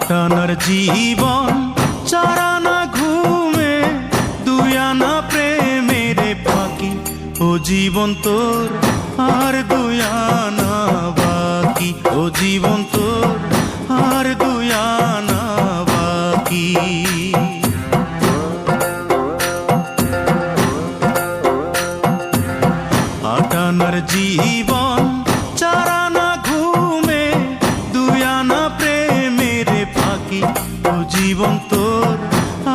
আটানার জীবন চারানা ঘুমে দুয়ানা প্রেমের ফাঁকি ও জীবন তোর আর দুয়ানা বাকি ও জীবন তোর আর দুয়ানা বাকি আটানার জীবন চারানা ঘুমে দুয়ানা প্রেমের ফাঁকি ও জীবন তোর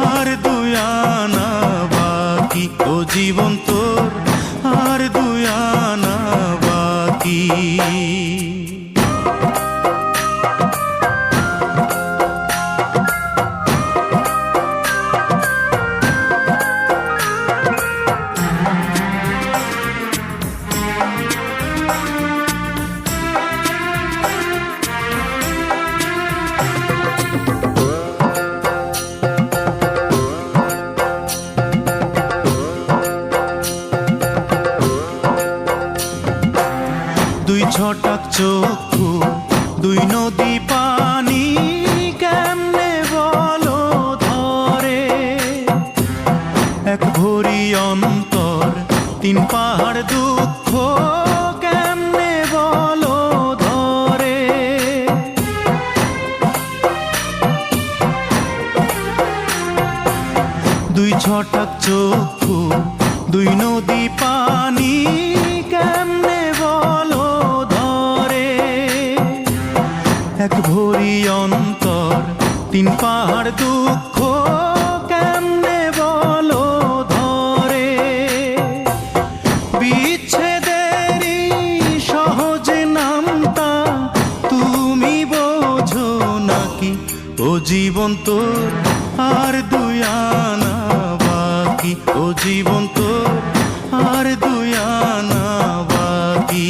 আর দুয়ানা বাকি ও জীবন তোর আর দুয়ানা বাকি দুই ছটাক চক্ষু দুই নদী পানি কেমনে বলো ধরে এক ভরি অন্তর তিন পাহাড় দুঃখ কেমনে বলো ধরে দুই ছটাক চক্ষু দুই নদী পানি কেমনে বলো ধরে এক ভরি অন্তর তিন পাহাড় দুঃখ কেমনে বলো ধরে বিচ্ছেদেরই সহজ নামটা তুমি বোঝো নাকি ও জীবন তোর আর দুয়ানা বাকি ও জীবন তোর আর দুয়ানা বাকি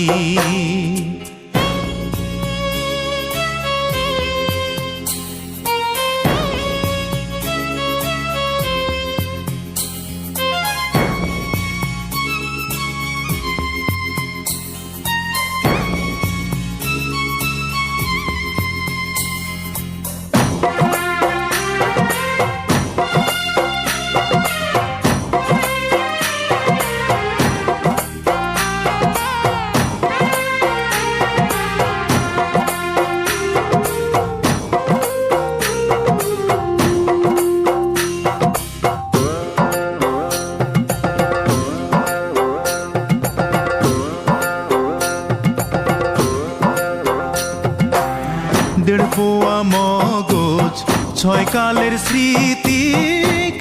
দেড় পোয়া মগজ ছয় কালের স্মৃতি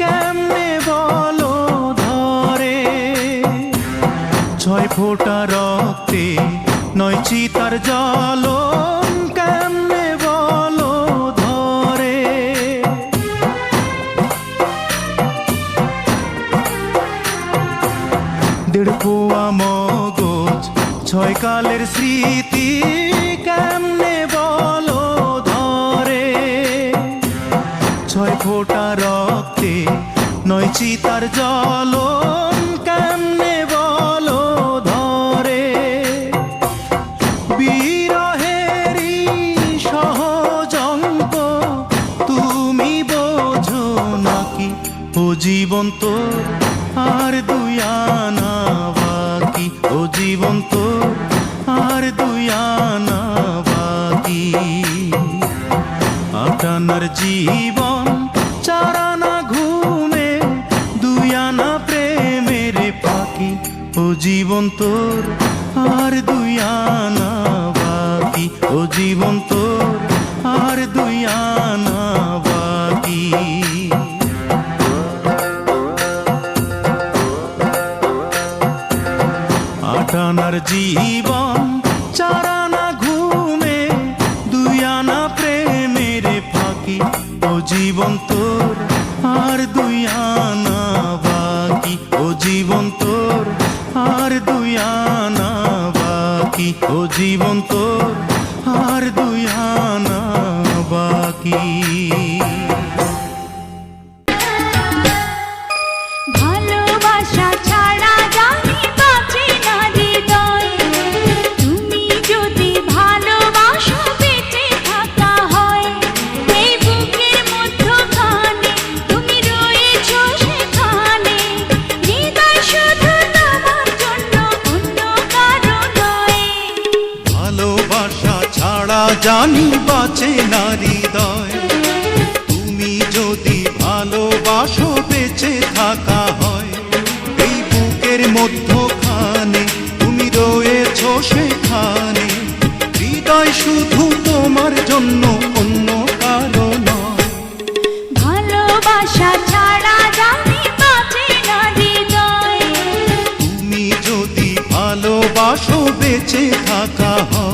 কেমনে বলো ধরে ছয় ফোঁটা রক্তে নয় চিতার জ্বলন কেমনে বলো ধরে দেড় পোয়া মগজ ছয় কালের স্মৃতি কেমনে বলো ধরে ছয় ফোঁটা রক্তে নয় চিতার জ্বলন কেমনে বলো ধরে বিরহেরই সহজ অঙ্ক তুমি বোঝো নাকি ও জীবন তোর আর দুয়ানা বাকি ও জীবন তোর আর দুয়ানা বাকি আটানার জীবন চারানা ঘুমে দুয়ানা প্রেমের ফাঁকি ও জীবন তোর আর দুয়ানা বাকি ও জীবন তোর আর দুয়ানা বাকি আটানার জীবন চারানা ঘুমে দুয়ানা প্রেমের ফাঁকি ও জীবন তোর আর দুয়ানা বাকি ও জীবন তোর আর দুয়ানা বাকি ও জীবন তোর আর দুয়ানা বাকি ভালোবাসা ছাড়া জানি বাঁচি না হৃদয় তুমি যদি ভালোবাসো বেঁচে থাকা হয় এই ছাড়া জানি বাঁচে না হৃদয়। তুমি যদি ভালোবাসো বেঁচে থাকা হয়, এই বুকের মধ্যখানে তুমি রয়েছো সেখানে। হৃদয় শুধু তোমার জন্য, অন্য কারো নয়। ভালোবাসা ছাড়া জানি বাঁচে না হৃদয়। তুমি যদি ভালোবাসো বেঁচে থাকা হয়।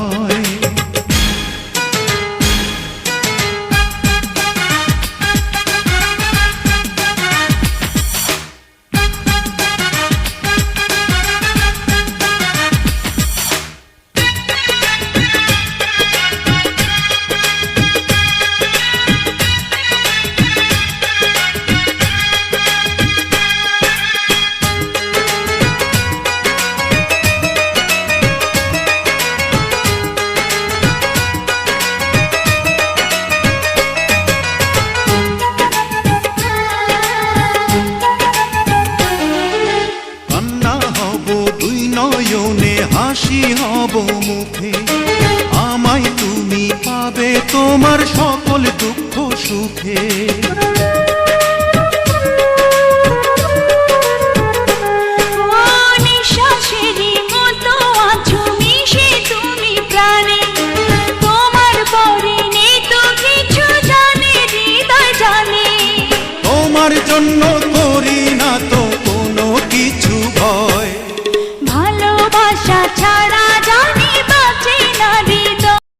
নয়নে হাসি হব মুখে, আমায় তুমি পাবে তোমার সকল দুঃখ সুখে।